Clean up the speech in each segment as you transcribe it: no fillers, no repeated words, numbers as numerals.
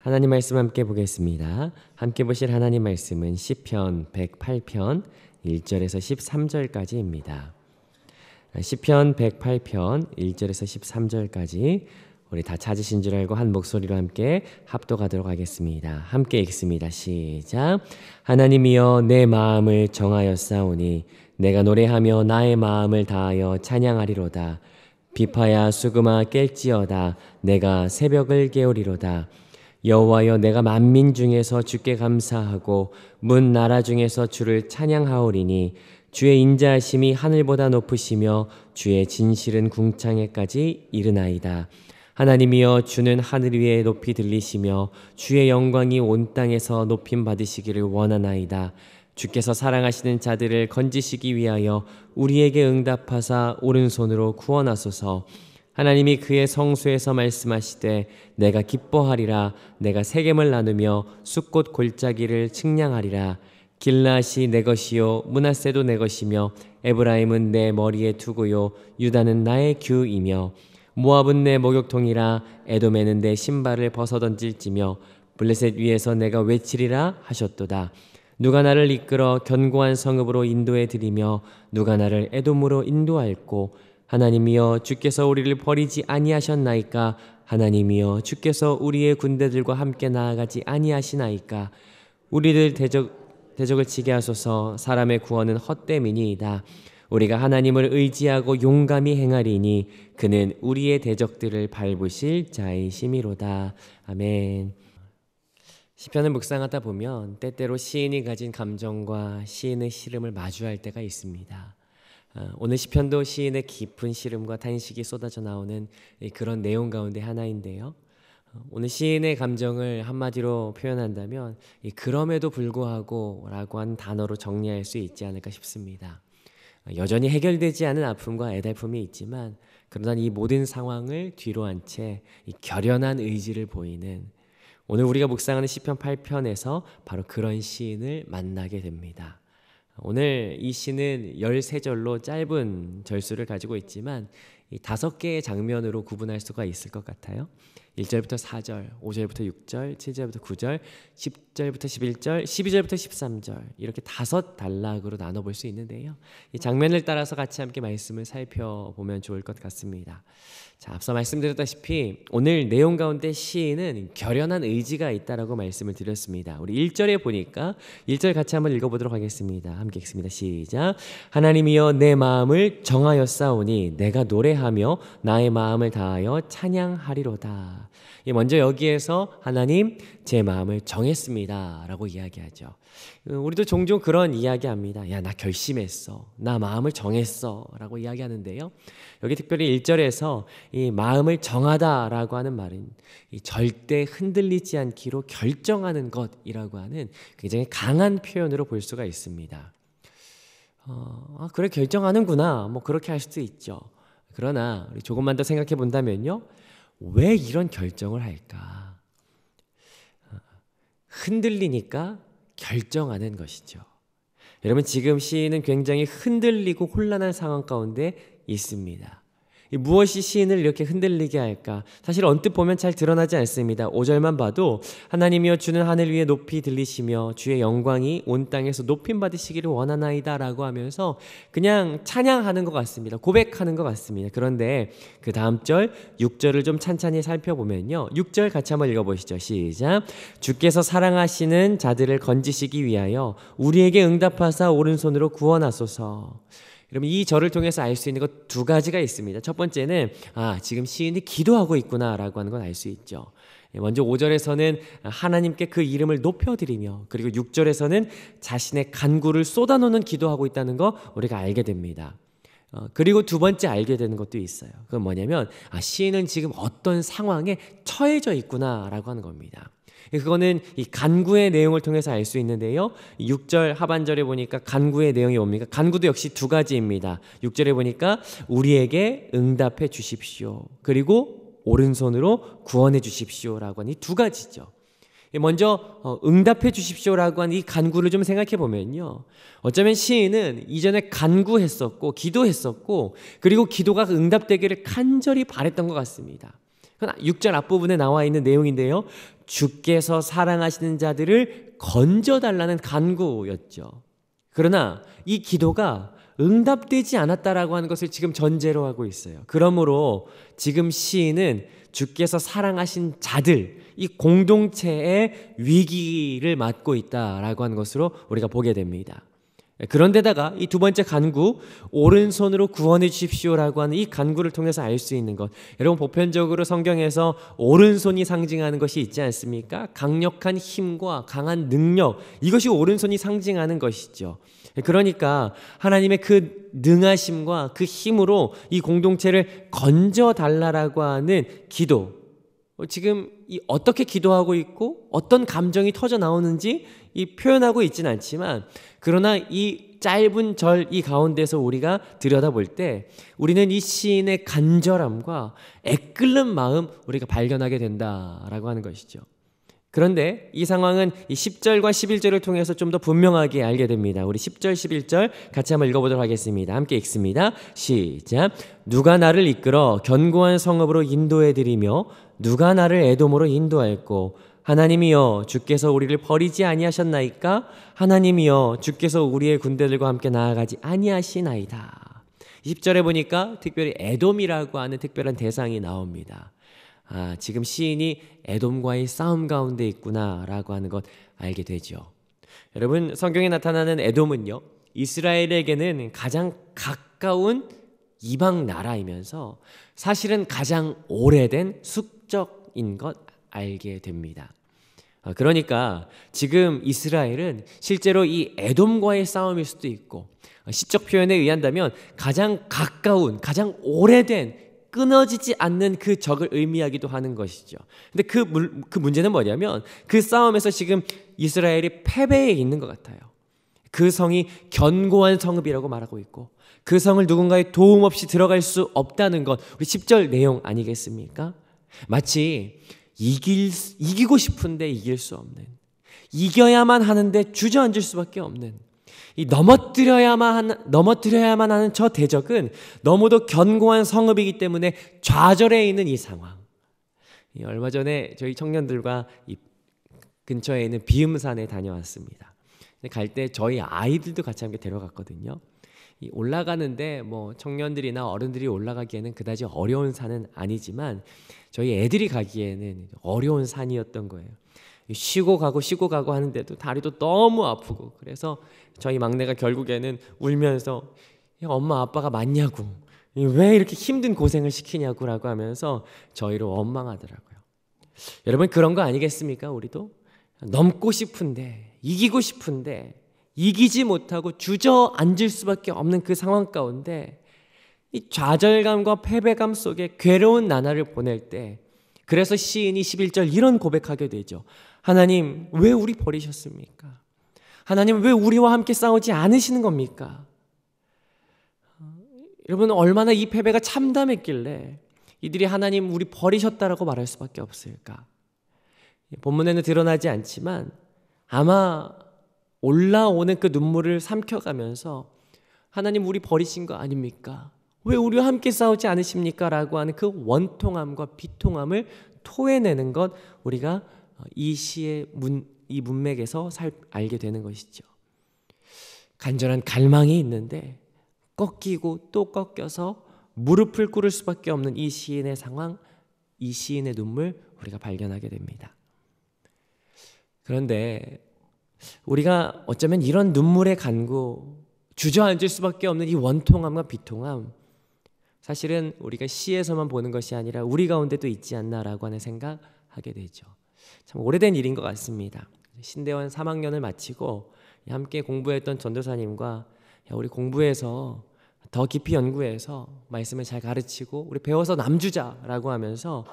하나님 말씀 함께 보겠습니다. 함께 보실 하나님 말씀은 시편 108편 1절에서 13절까지입니다. 시편 108편 1절에서 13절까지 우리 다 찾으신 줄 알고 한 목소리로 함께 합독하도록 하겠습니다. 함께 읽습니다. 시작. 하나님이여 내 마음을 정하였사오니 내가 노래하며 나의 마음을 다하여 찬양하리로다. 비파야 수금아 깰지어다. 내가 새벽을 깨우리로다. 여호와여 내가 만민 중에서 주께 감사하고 문 나라 중에서 주를 찬양하오리니 주의 인자하심이 하늘보다 높으시며 주의 진실은 궁창에까지 이르나이다. 하나님이여 주는 하늘 위에 높이 들리시며 주의 영광이 온 땅에서 높임 받으시기를 원하나이다. 주께서 사랑하시는 자들을 건지시기 위하여 우리에게 응답하사 오른손으로 구원하소서. 하나님이 그의 성소에서 말씀하시되 내가 기뻐하리라. 내가 세겜을 나누며 숫꽃 골짜기를 측량하리라. 길라앗이 내 것이요 므낫세도 내 것이며 에브라임은 내 머리에 두고요 유다는 나의 규이며 모압은 내 목욕통이라. 에돔에는 내 신발을 벗어던질지며 블레셋 위에서 내가 외치리라 하셨도다. 누가 나를 이끌어 견고한 성읍으로 인도해 드리며 누가 나를 에돔으로 인도할꼬. 하나님이여 주께서 우리를 버리지 아니하셨나이까. 하나님이여 주께서 우리의 군대들과 함께 나아가지 아니하시나이까. 우리들 대적을 치게 하소서. 사람의 구원은 헛됨이니이다. 우리가 하나님을 의지하고 용감히 행하리니 그는 우리의 대적들을 밟으실 자이심이로다. 아멘. 시편을 묵상하다 보면 때때로 시인이 가진 감정과 시인의 시름을 마주할 때가 있습니다. 오늘 시편도 시인의 깊은 시름과 탄식이 쏟아져 나오는 그런 내용 가운데 하나인데요. 오늘 시인의 감정을 한마디로 표현한다면 그럼에도 불구하고 라고 한 단어로 정리할 수 있지 않을까 싶습니다. 여전히 해결되지 않은 아픔과 애달픔이 있지만 그러나 이 모든 상황을 뒤로 한 채 결연한 의지를 보이는 오늘 우리가 묵상하는 시편 8편에서 바로 그런 시인을 만나게 됩니다. 오늘 이 시는 13절로 짧은 절수를 가지고 있지만 이 5개의 장면으로 구분할 수가 있을 것 같아요. 1절부터 4절, 5절부터 6절, 7절부터 9절, 10절부터 11절, 12절부터 13절 이렇게 5단락으로 나눠볼 수 있는데요. 이 장면을 따라서 같이 함께 말씀을 살펴보면 좋을 것 같습니다. 자, 앞서 말씀드렸다시피 오늘 내용 가운데 시인은 결연한 의지가 있다라고 말씀을 드렸습니다. 우리 1절에 보니까 1절 같이 한번 읽어보도록 하겠습니다. 함께 읽습니다. 시작. 하나님이여 내 마음을 정하였사오니 내가 노래하며 나의 마음을 다하여 찬양하리로다. 먼저 여기에서 하나님 제 마음을 정했습니다 라고 이야기하죠. 우리도 종종 그런 이야기합니다. 야, 나 결심했어. 나 마음을 정했어 라고 이야기하는데요. 여기 특별히 1절에서 이 마음을 정하다 라고 하는 말은 이 절대 흔들리지 않기로 결정하는 것이라고 하는 굉장히 강한 표현으로 볼 수가 있습니다. 그래 결정하는구나 뭐 그렇게 할 수도 있죠. 그러나 우리 조금만 더 생각해 본다면요. 왜 이런 결정을 할까? 흔들리니까 결정하는 것이죠. 여러분 지금 시인은 굉장히 흔들리고 혼란한 상황 가운데 있습니다. 무엇이 시인을 이렇게 흔들리게 할까? 사실 언뜻 보면 잘 드러나지 않습니다. 5절만 봐도 하나님이여 주는 하늘 위에 높이 들리시며 주의 영광이 온 땅에서 높임 받으시기를 원하나이다 라고 하면서 그냥 찬양하는 것 같습니다. 고백하는 것 같습니다. 그런데 그 다음 절 6절을 좀 찬찬히 살펴보면요. 6절 같이 한번 읽어보시죠. 시작. 주께서 사랑하시는 자들을 건지시기 위하여 우리에게 응답하사 오른손으로 구원하소서. 여러분 이 절을 통해서 알 수 있는 것 2가지가 있습니다. 첫 번째는 지금 시인이 기도하고 있구나라고 하는 건 알 수 있죠. 먼저 5절에서는 하나님께 그 이름을 높여드리며 그리고 6절에서는 자신의 간구를 쏟아놓는 기도하고 있다는 거 우리가 알게 됩니다. 그리고 두 번째 알게 되는 것도 있어요. 그건 뭐냐면 시인은 지금 어떤 상황에 처해져 있구나라고 하는 겁니다. 그거는 이 간구의 내용을 통해서 알 수 있는데요. 6절 하반절에 보니까 간구의 내용이 뭡니까? 간구도 역시 2가지입니다. 6절에 보니까 우리에게 응답해 주십시오. 그리고 오른손으로 구원해 주십시오라고 하는 이 2가지죠. 먼저 응답해 주십시오라고 하는 이 간구를 좀 생각해 보면요. 어쩌면 시인은 이전에 간구했었고 기도했었고 그리고 기도가 응답되기를 간절히 바랬던 것 같습니다. 그건 6절 앞부분에 나와 있는 내용인데요. 주께서 사랑하시는 자들을 건져달라는 간구였죠. 그러나 이 기도가 응답되지 않았다라고 하는 것을 지금 전제로 하고 있어요. 그러므로 지금 시인은 주께서 사랑하신 자들, 이 공동체의 위기를 맞고 있다라고 하는 것으로 우리가 보게 됩니다. 그런데다가 이 두 번째 간구, 오른손으로 구원해 주십시오라고 하는 이 간구를 통해서 알 수 있는 것, 여러분 보편적으로 성경에서 오른손이 상징하는 것이 있지 않습니까? 강력한 힘과 강한 능력, 이것이 오른손이 상징하는 것이죠. 그러니까 하나님의 그 능하심과 그 힘으로 이 공동체를 건져달라고 하는 기도, 지금 어떻게 기도하고 있고 어떤 감정이 터져 나오는지 표현하고 있지는 않지만, 그러나 이 짧은 절 이 가운데서 우리가 들여다볼 때 우리는 이 시인의 간절함과 애끓는 마음 우리가 발견하게 된다라고 하는 것이죠. 그런데 이 상황은 이 10절과 11절을 통해서 좀 더 분명하게 알게 됩니다. 우리 10절 11절 같이 한번 읽어보도록 하겠습니다. 함께 읽습니다. 시작. 누가 나를 이끌어 견고한 성읍으로 인도해드리며 누가 나를 에돔으로 인도하였고 하나님이여 주께서 우리를 버리지 아니하셨나이까? 하나님이여 주께서 우리의 군대들과 함께 나아가지 아니하시나이다. 10절에 보니까 특별히 에돔이라고 하는 특별한 대상이 나옵니다. 지금 시인이 에돔과의 싸움 가운데 있구나라고 하는 것 알게 되죠. 여러분, 성경에 나타나는 에돔은요, 이스라엘에게는 가장 가까운 이방 나라이면서 사실은 가장 오래된 숙적인 것 알게 됩니다. 그러니까 지금 이스라엘은 실제로 이 에돔과의 싸움일 수도 있고, 시적 표현에 의한다면 가장 가까운, 가장 오래된, 끊어지지 않는 그 적을 의미하기도 하는 것이죠. 근데 그 문제는 뭐냐면 그 싸움에서 지금 이스라엘이 패배해 있는 것 같아요. 그 성이 견고한 성읍이라고 말하고 있고 그 성을 누군가의 도움 없이 들어갈 수 없다는 것, 우리 10절 내용 아니겠습니까? 마치 이기고 싶은데 이길 수 없는, 이겨야만 하는데 주저앉을 수밖에 없는, 이 넘어뜨려야만 하는 저 대적은 너무도 견고한 성읍이기 때문에 좌절해 있는 이 상황. 얼마 전에 저희 청년들과 이 근처에 있는 비음산에 다녀왔습니다. 갈 때 저희 아이들도 같이 함께 데려갔거든요. 올라가는데 뭐 청년들이나 어른들이 올라가기에는 그다지 어려운 산은 아니지만 저희 애들이 가기에는 어려운 산이었던 거예요. 쉬고 가고 하는데도 다리도 너무 아프고, 그래서 저희 막내가 결국에는 울면서 엄마 아빠가 맞냐고, 왜 이렇게 힘든 고생을 시키냐고라고 하면서 저희를 원망하더라고요. 여러분, 그런 거 아니겠습니까? 우리도 넘고 싶은데, 이기고 싶은데 이기지 못하고 주저앉을 수밖에 없는 그 상황 가운데 이 좌절감과 패배감 속에 괴로운 나날을 보낼 때, 그래서 시인이 11절 이런 고백하게 되죠. 하나님, 왜 우리 버리셨습니까? 하나님, 왜 우리와 함께 싸우지 않으시는 겁니까? 여러분, 얼마나 이 패배가 참담했길래 이들이 하나님 우리 버리셨다라고 말할 수밖에 없을까? 본문에는 드러나지 않지만 아마 올라오는 그 눈물을 삼켜가면서 하나님 우리 버리신 거 아닙니까? 왜 우리와 함께 싸우지 않으십니까? 라고 하는 그 원통함과 비통함을 토해내는 것, 우리가 이 시의 이 문맥에서 알게 되는 것이죠. 간절한 갈망이 있는데 꺾이고 또 꺾여서 무릎을 꿇을 수밖에 없는 이 시인의 상황, 이 시인의 눈물, 우리가 발견하게 됩니다. 그런데 우리가 어쩌면 이런 눈물의 간구, 주저앉을 수밖에 없는 이 원통함과 비통함, 사실은 우리가 시에서만 보는 것이 아니라 우리 가운데도 있지 않나라고 하는 생각하게 되죠. 참 오래된 일인 것 같습니다. 신대원 3학년을 마치고 함께 공부했던 전도사님과 우리 공부해서 더 깊이 연구해서 말씀을 잘 가르치고 우리 배워서 남주자라고 하면서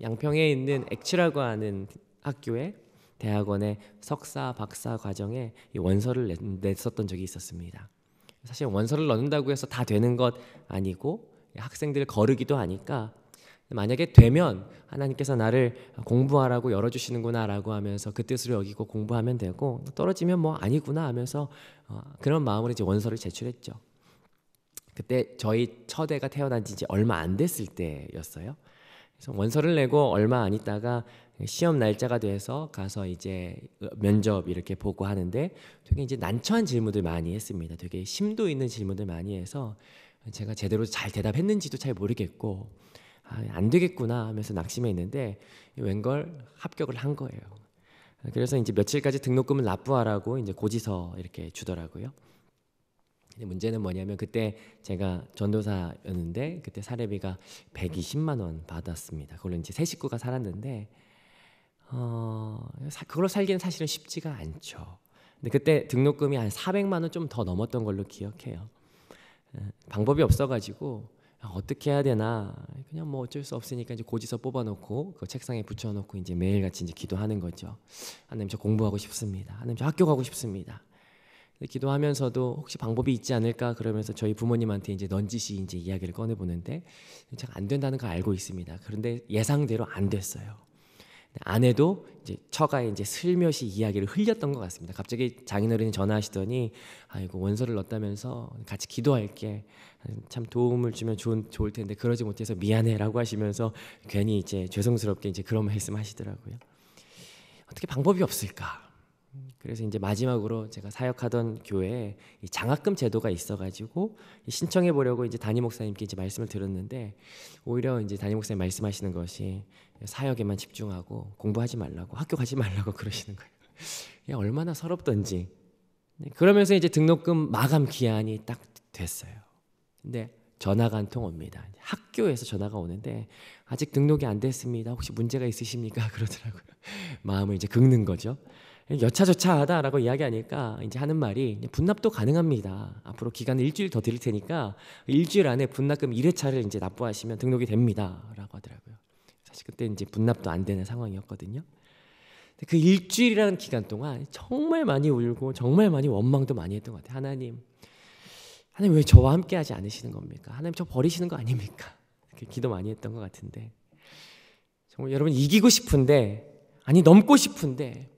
양평에 있는 액치라고 하는 학교에 대학원의 석사, 박사 과정에 이 원서를 냈었던 적이 있었습니다. 사실 원서를 넣는다고 해서 다 되는 것 아니고 학생들 거르기도 하니까 만약에 되면 하나님께서 나를 공부하라고 열어주시는구나 라고 하면서 그 뜻으로 여기고 공부하면 되고, 떨어지면 뭐 아니구나 하면서 그런 마음으로 이제 원서를 제출했죠. 그때 저희 첫애가 태어난 지 이제 얼마 안 됐을 때였어요. 그래서 원서를 내고 얼마 안 있다가 시험 날짜가 돼서 가서 이제 면접 이렇게 보고 하는데 되게 이제 난처한 질문들 많이 했습니다. 되게 심도 있는 질문들 많이 해서 제가 제대로 잘 대답했는지도 잘 모르겠고 안 되겠구나 하면서 낙심해 있는데 웬걸 합격을 한 거예요. 그래서 이제 며칠까지 등록금을 납부하라고 이제 고지서 이렇게 주더라고요. 문제는 뭐냐면 그때 제가 전도사였는데 그때 사례비가 120만 원 받았습니다. 그걸로 이제 세 식구가 살았는데 그걸로 살기는 사실은 쉽지가 않죠. 근데 그때 등록금이 한 400만 원 좀 더 넘었던 걸로 기억해요. 방법이 없어가지고 어떻게 해야 되나 그냥 뭐 어쩔 수 없으니까 이제 고지서 뽑아놓고 그 책상에 붙여놓고 이제 매일같이 이제 기도하는 거죠. 하나님 저 공부하고 싶습니다. 하나님 저 학교 가고 싶습니다. 기도하면서도 혹시 방법이 있지 않을까 그러면서 저희 부모님한테 이제 넌지시 이제 이야기를 꺼내 보는데 제가 안 된다는 걸 알고 있습니다. 그런데 예상대로 안 됐어요. 아내도 이제 처가에 이제 슬며시 이야기를 흘렸던 것 같습니다. 갑자기 장인어른이 전화하시더니 아이고 원서를 넣었다면서 같이 기도할게. 참 도움을 주면 좋을 텐데 그러지 못해서 미안해라고 하시면서 괜히 이제 죄송스럽게 이제 그런 말씀하시더라고요. 어떻게 방법이 없을까? 그래서 이제 마지막으로 제가 사역하던 교회에 이 장학금 제도가 있어가지고 신청해 보려고 이제 담임 목사님께 이제 말씀을 들었는데 오히려 이제 담임 목사님 말씀하시는 것이 사역에만 집중하고 공부하지 말라고 학교 가지 말라고 그러시는 거예요. 얼마나 서럽던지. 그러면서 이제 등록금 마감 기한이 딱 됐어요. 근데 전화가 한 통 옵니다. 학교에서 전화가 오는데 아직 등록이 안 됐습니다. 혹시 문제가 있으십니까? 그러더라고요. 마음을 이제 긁는 거죠. 여차저차하다라고 이야기하니까 이제 하는 말이 분납도 가능합니다. 앞으로 기간을 일주일 더 드릴 테니까 일주일 안에 분납금 1회차를 이제 납부하시면 등록이 됩니다라고 하더라고요. 사실 그때 이제 분납도 안 되는 상황이었거든요. 그 일주일이라는 기간 동안 정말 많이 울고 정말 많이 원망도 많이 했던 것 같아요. 하나님 왜 저와 함께 하지 않으시는 겁니까? 하나님 저 버리시는 거 아닙니까? 이렇게 기도 많이 했던 것 같은데 정말 여러분 이기고 싶은데 넘고 싶은데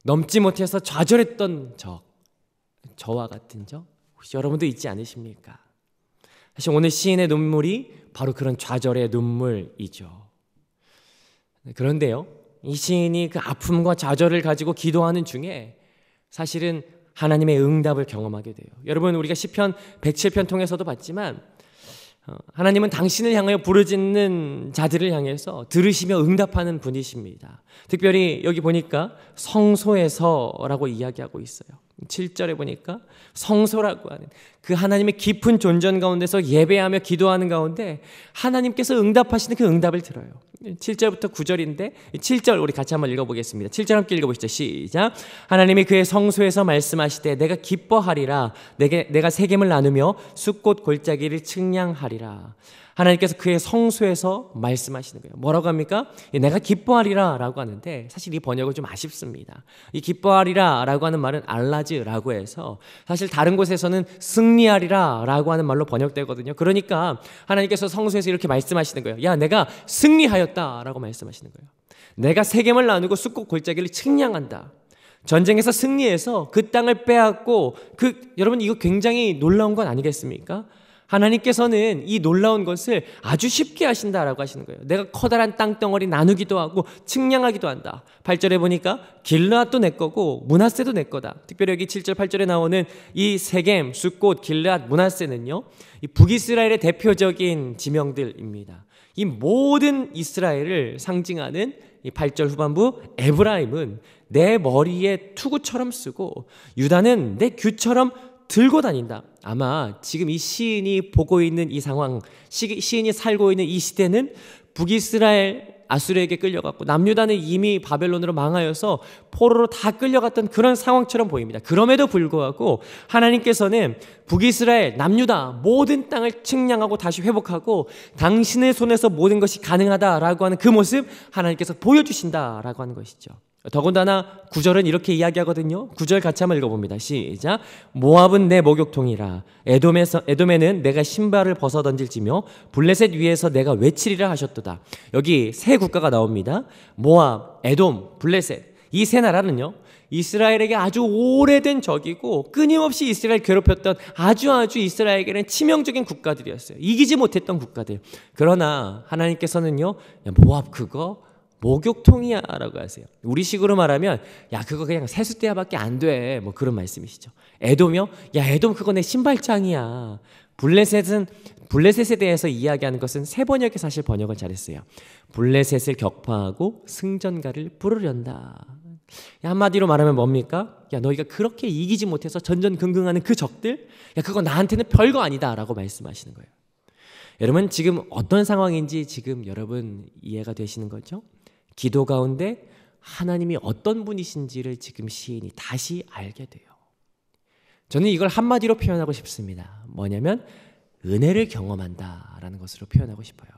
넘지 못해서 좌절했던 저와 같은 저 혹시 여러분도 있지 않으십니까? 사실 오늘 시인의 눈물이 바로 그런 좌절의 눈물이죠. 그런데요, 이 시인이 그 아픔과 좌절을 가지고 기도하는 중에 사실은 하나님의 응답을 경험하게 돼요. 여러분 우리가 시편 107편 통해서도 봤지만 하나님은 당신을 향하여 부르짖는 자들을 향해서 들으시며 응답하는 분이십니다. 특별히 여기 보니까 성소에서라고 이야기하고 있어요. 7절에 보니까 성소라고 하는 그 하나님의 깊은 존전 가운데서 예배하며 기도하는 가운데 하나님께서 응답하시는 그 응답을 들어요. 7절부터 9절인데 7절 우리 같이 한번 읽어보겠습니다. 7절 함께 읽어보시죠. 시작. 하나님이 그의 성소에서 말씀하시되 내가 기뻐하리라. 내가 세겜을 나누며 숫꽃 골짜기를 측량하리라. 하나님께서 그의 성소에서 말씀하시는 거예요. 뭐라고 합니까? 내가 기뻐하리라 라고 하는데 사실 이 번역은 좀 아쉽습니다. 이 기뻐하리라 라고 하는 말은 알라즈라고 해서 사실 다른 곳에서는 승리하리라 라고 하는 말로 번역되거든요. 그러니까 하나님께서 성소에서 이렇게 말씀하시는 거예요. 야, 내가 승리하였다 라고 말씀하시는 거예요. 내가 세겜을 나누고 숫꽃 골짜기를 측량한다. 전쟁에서 승리해서 그 땅을 빼앗고 여러분 이거 굉장히 놀라운 건 아니겠습니까? 하나님께서는 이 놀라운 것을 아주 쉽게 하신다라고 하시는 거예요. 내가 커다란 땅덩어리 나누기도 하고 측량하기도 한다. 8절에 보니까 길르앗도 내 거고 므낫세도 내 거다. 특별히 여기 7절 8절에 나오는 이 세겜, 숫꽃, 길르앗, 므낫세는요, 이 북이스라엘의 대표적인 지명들입니다. 이 모든 이스라엘을 상징하는 이 8절 후반부 에브라임은 내 머리에 투구처럼 쓰고 유다는 내 규처럼 들고 다닌다. 아마 지금 이 시인이 보고 있는 이 상황, 시인이 살고 있는 이 시대는 북이스라엘 아수르에게 끌려갔고 남유다는 이미 바벨론으로 망하여서 포로로 다 끌려갔던 그런 상황처럼 보입니다. 그럼에도 불구하고 하나님께서는 북이스라엘, 남유다 모든 땅을 측량하고 다시 회복하고 당신의 손에서 모든 것이 가능하다라고 하는 그 모습 하나님께서 보여주신다라고 하는 것이죠. 더군다나 9절은 이렇게 이야기하거든요. 9절 같이 한번 읽어봅니다. 시작. 모압은 내 목욕통이라. 에돔에는 내가 신발을 벗어 던질지며 블레셋 위에서 내가 외치리라 하셨도다. 여기 세 국가가 나옵니다. 모압, 에돔, 블레셋. 이 세 나라는요, 이스라엘에게 아주 오래된 적이고 끊임없이 이스라엘 괴롭혔던 아주 이스라엘에게는 치명적인 국가들이었어요. 이기지 못했던 국가들. 그러나 하나님께서는요, 야, 모압 그거 목욕통이야 라고 하세요. 우리식으로 말하면 야 그거 그냥 세숫대야밖에 안 돼, 뭐 그런 말씀이시죠. 에돔이요? 야 에돔 그거 내 신발장이야. 블레셋에 대해서 이야기하는 것은 세 번역이 사실 번역을 잘했어요. 블레셋을 격파하고 승전가를 부르련다. 한마디로 말하면 뭡니까? 야 너희가 그렇게 이기지 못해서 전전긍긍하는 그 적들, 야 그거 나한테는 별거 아니다 라고 말씀하시는 거예요. 여러분 지금 어떤 상황인지 지금 여러분 이해가 되시는 거죠? 기도 가운데 하나님이 어떤 분이신지를 지금 시인이 다시 알게 돼요. 저는 이걸 한마디로 표현하고 싶습니다. 뭐냐면 은혜를 경험한다라는 것으로 표현하고 싶어요.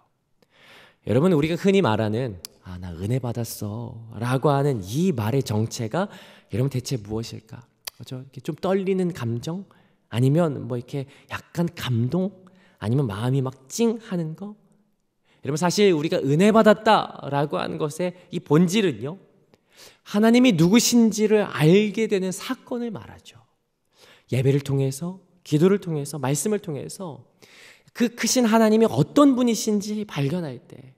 여러분 우리가 흔히 말하는 나 은혜 받았어 라고 하는 이 말의 정체가 여러분 대체 무엇일까? 그렇죠? 이렇게 좀 떨리는 감정? 아니면 뭐 이렇게 약간 감동? 아니면 마음이 막 찡하는 거? 여러분 사실 우리가 은혜 받았다라고 하는 것의 이 본질은요, 하나님이 누구신지를 알게 되는 사건을 말하죠. 예배를 통해서, 기도를 통해서, 말씀을 통해서 그 크신 하나님이 어떤 분이신지 발견할 때,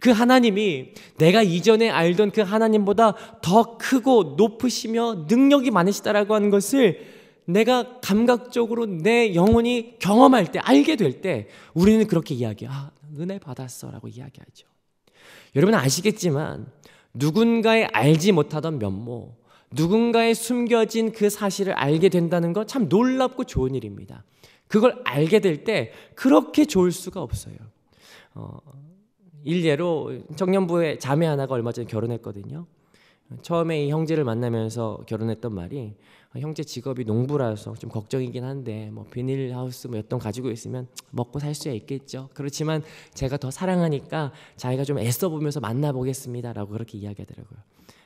그 하나님이 내가 이전에 알던 그 하나님보다 더 크고 높으시며 능력이 많으시다라고 하는 것을 내가 감각적으로 내 영혼이 경험할 때, 알게 될 때 우리는 그렇게 은혜 받았어 라고 이야기하죠. 여러분 아시겠지만 누군가의 알지 못하던 면모, 누군가의 숨겨진 그 사실을 알게 된다는 건 참 놀랍고 좋은 일입니다. 그걸 알게 될 때 그렇게 좋을 수가 없어요. 일례로 청년부의 자매 하나가 얼마 전에 결혼했거든요. 처음에 이 형제를 만나면서 결혼했던 말이 형제 직업이 농부라서 좀 걱정이긴 한데 뭐 비닐하우스 뭐 몇 동 가지고 있으면 먹고 살 수 있겠죠. 그렇지만 제가 더 사랑하니까 자기가 좀 애써 보면서 만나보겠습니다 라고 그렇게 이야기하더라고요.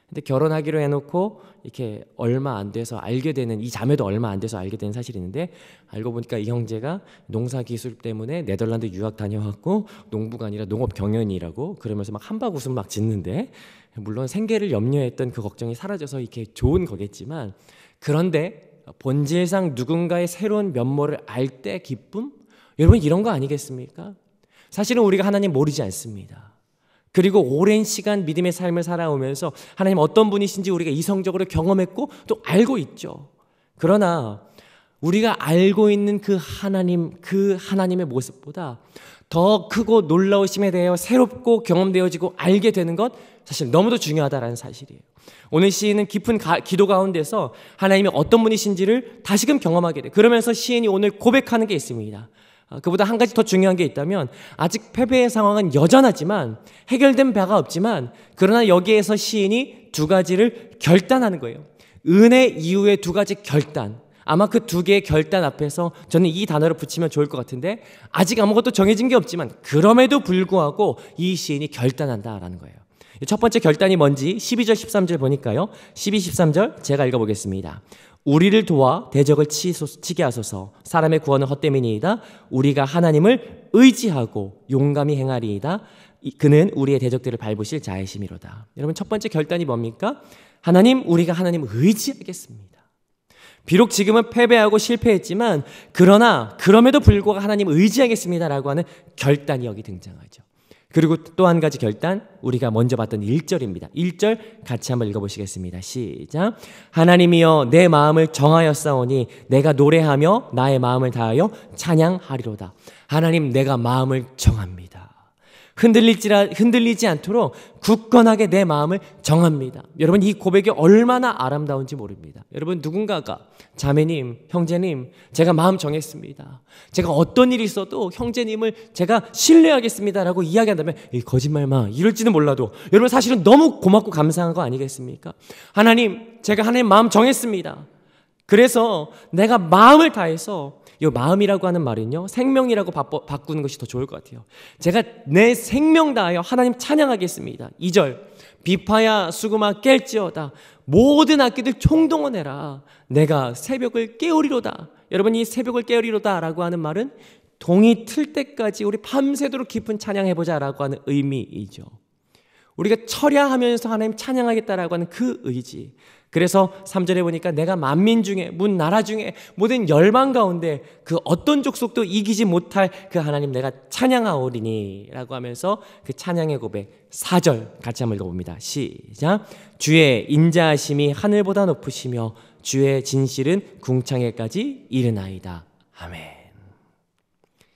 근데 결혼하기로 해놓고 이렇게 얼마 안 돼서 알게 되는, 이 자매도 얼마 안 돼서 알게 된 사실이 있는데, 알고 보니까 이 형제가 농사 기술 때문에 네덜란드 유학 다녀왔고 농부가 아니라 농업 경연이라고 그러면서 막 한박 웃음 막 짓는데, 물론 생계를 염려했던 그 걱정이 사라져서 이렇게 좋은 거겠지만, 그런데 본질상 누군가의 새로운 면모를 알 때 기쁨? 여러분 이런 거 아니겠습니까? 사실은 우리가 하나님 모르지 않습니다. 그리고 오랜 시간 믿음의 삶을 살아오면서 하나님 어떤 분이신지 우리가 이성적으로 경험했고 또 알고 있죠. 그러나 우리가 알고 있는 그 하나님의 모습보다 더 크고 놀라우심에 대하여 새롭고 경험되어지고 알게 되는 것, 사실 너무도 중요하다는 사실이에요. 오늘 시인은 깊은 기도 가운데서 하나님이 어떤 분이신지를 다시금 경험하게 돼요. 그러면서 시인이 오늘 고백하는 게 있습니다. 그보다 한 가지 더 중요한 게 있다면, 아직 패배의 상황은 여전하지만 해결된 바가 없지만, 그러나 여기에서 시인이 두 가지를 결단하는 거예요. 은혜 이후의 두 가지 결단. 아마 그 두 개의 결단 앞에서 저는 이 단어를 붙이면 좋을 것 같은데, 아직 아무것도 정해진 게 없지만 그럼에도 불구하고 이 시인이 결단한다라는 거예요. 첫 번째 결단이 뭔지 12절 13절 보니까요, 12, 13절 제가 읽어보겠습니다. 우리를 도와 대적을 치게 하소서. 사람의 구원은 헛됨이니이다. 우리가 하나님을 의지하고 용감히 행하리이다. 그는 우리의 대적들을 밟으실 자이심이로다. 여러분 첫 번째 결단이 뭡니까? 하나님, 우리가 하나님을 의지하겠습니다. 비록 지금은 패배하고 실패했지만 그럼에도 불구하고 하나님을 의지하겠습니다라고 하는 결단이 여기 등장하죠. 그리고 또 한 가지 결단, 우리가 먼저 봤던 1절입니다. 1절 같이 한번 읽어보시겠습니다. 시작. 하나님이여 내 마음을 정하였사오니 내가 노래하며 나의 마음을 다하여 찬양하리로다. 하나님, 내가 마음을 정합니다. 흔들리지 않도록 굳건하게 내 마음을 정합니다. 여러분 이 고백이 얼마나 아름다운지 모릅니다. 여러분 누군가가 자매님, 형제님, 제가 마음 정했습니다. 제가 어떤 일이 있어도 형제님을 제가 신뢰하겠습니다라고 이야기한다면 거짓말 마 이럴지는 몰라도 여러분 사실은 너무 고맙고 감사한 거 아니겠습니까? 하나님, 제가 하나님 마음 정했습니다. 그래서 내가 마음을 다해서, 이 마음이라고 하는 말은요, 생명이라고 바꾸는 것이 더 좋을 것 같아요. 제가 내 생명 다하여 하나님 찬양하겠습니다. 2절 비파야 수금아 깰지어다. 모든 악기들 총동원해라. 내가 새벽을 깨우리로다. 여러분 이 새벽을 깨우리로다 라고 하는 말은 동이 틀 때까지 우리 밤새도록 깊은 찬양해보자 라고 하는 의미이죠. 우리가 철야하면서 하나님 찬양하겠다라고 하는 그 의지. 그래서 3절에 보니까 내가 만민 중에 문 나라 중에 모든 열방 가운데 그 어떤 족속도 이기지 못할 그 하나님 내가 찬양하오리니 라고 하면서 그 찬양의 고백 4절 같이 한번 읽어봅니다. 시작. 주의 인자하심이 하늘보다 높으시며 주의 진실은 궁창에까지 이르나이다. 아멘.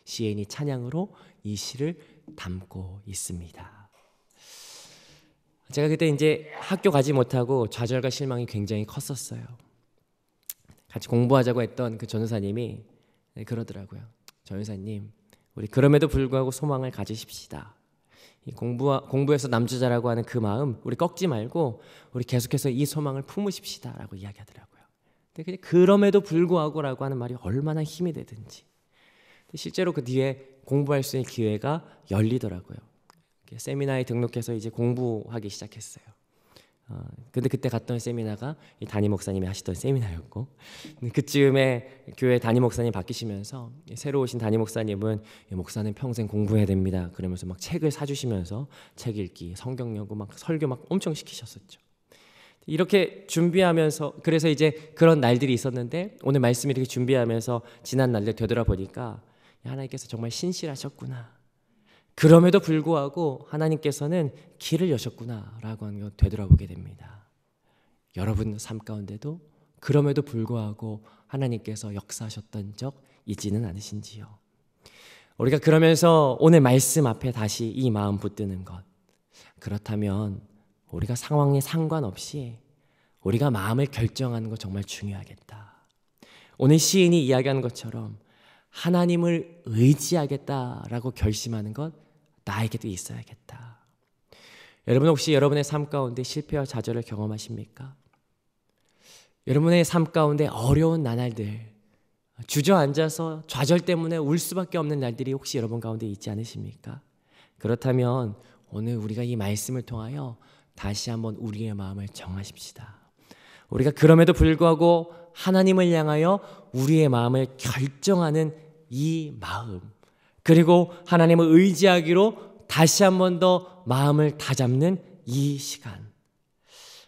시인이 찬양으로 이 시를 담고 있습니다. 제가 그때 이제 학교 가지 못하고 좌절과 실망이 굉장히 컸었어요. 같이 공부하자고 했던 그 전도사님이 그러더라고요. 전도사님, 우리 그럼에도 불구하고 소망을 가지십시다. 이 공부에서 남주자라고 하는 그 마음 우리 꺾지 말고 우리 계속해서 이 소망을 품으십시다라고 이야기하더라고요. 근데 그럼에도 불구하고라고 하는 말이 얼마나 힘이 되든지. 실제로 그 뒤에 공부할 수 있는 기회가 열리더라고요. 세미나에 등록해서 이제 공부하기 시작했어요. 근데 그때 갔던 세미나가 이 담임 목사님이 하시던 세미나였고, 그쯤에 교회 담임 목사님 바뀌시면서 새로 오신 담임 목사님은 목사는 평생 공부해야 됩니다. 그러면서 막 책을 사주시면서 책 읽기, 성경 연구, 막 설교 막 엄청 시키셨었죠. 이렇게 준비하면서 그래서 이제 그런 날들이 있었는데 오늘 말씀 이렇게 준비하면서 지난 날들 되돌아보니까 하나님께서 정말 신실하셨구나. 그럼에도 불구하고 하나님께서는 길을 여셨구나라고 하는 걸 되돌아보게 됩니다. 여러분 삶 가운데도 그럼에도 불구하고 하나님께서 역사하셨던 적 잊지는 않으신지요? 우리가 그러면서 오늘 말씀 앞에 다시 이 마음 붙드는 것, 그렇다면 우리가 상황에 상관없이 우리가 마음을 결정하는 것 정말 중요하겠다. 오늘 시인이 이야기하는 것처럼 하나님을 의지하겠다라고 결심하는 것 나에게도 있어야겠다. 여러분 혹시 여러분의 삶 가운데 실패와 좌절을 경험하십니까? 여러분의 삶 가운데 어려운 나날들, 주저앉아서 좌절 때문에 울 수밖에 없는 날들이 혹시 여러분 가운데 있지 않으십니까? 그렇다면 오늘 우리가 이 말씀을 통하여 다시 한번 우리의 마음을 정하십시다. 우리가 그럼에도 불구하고 하나님을 향하여 우리의 마음을 결정하는 이 마음, 그리고 하나님을 의지하기로 다시 한 번 더 마음을 다잡는 이 시간,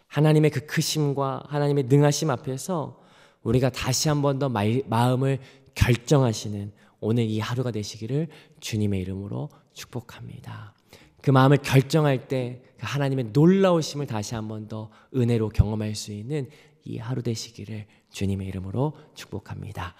하나님의 그 크심과 하나님의 능하심 앞에서 우리가 다시 한 번 더 마음을 결정하시는 오늘 이 하루가 되시기를 주님의 이름으로 축복합니다. 그 마음을 결정할 때 하나님의 놀라우심을 다시 한 번 더 은혜로 경험할 수 있는 이 하루 되시기를 주님의 이름으로 축복합니다.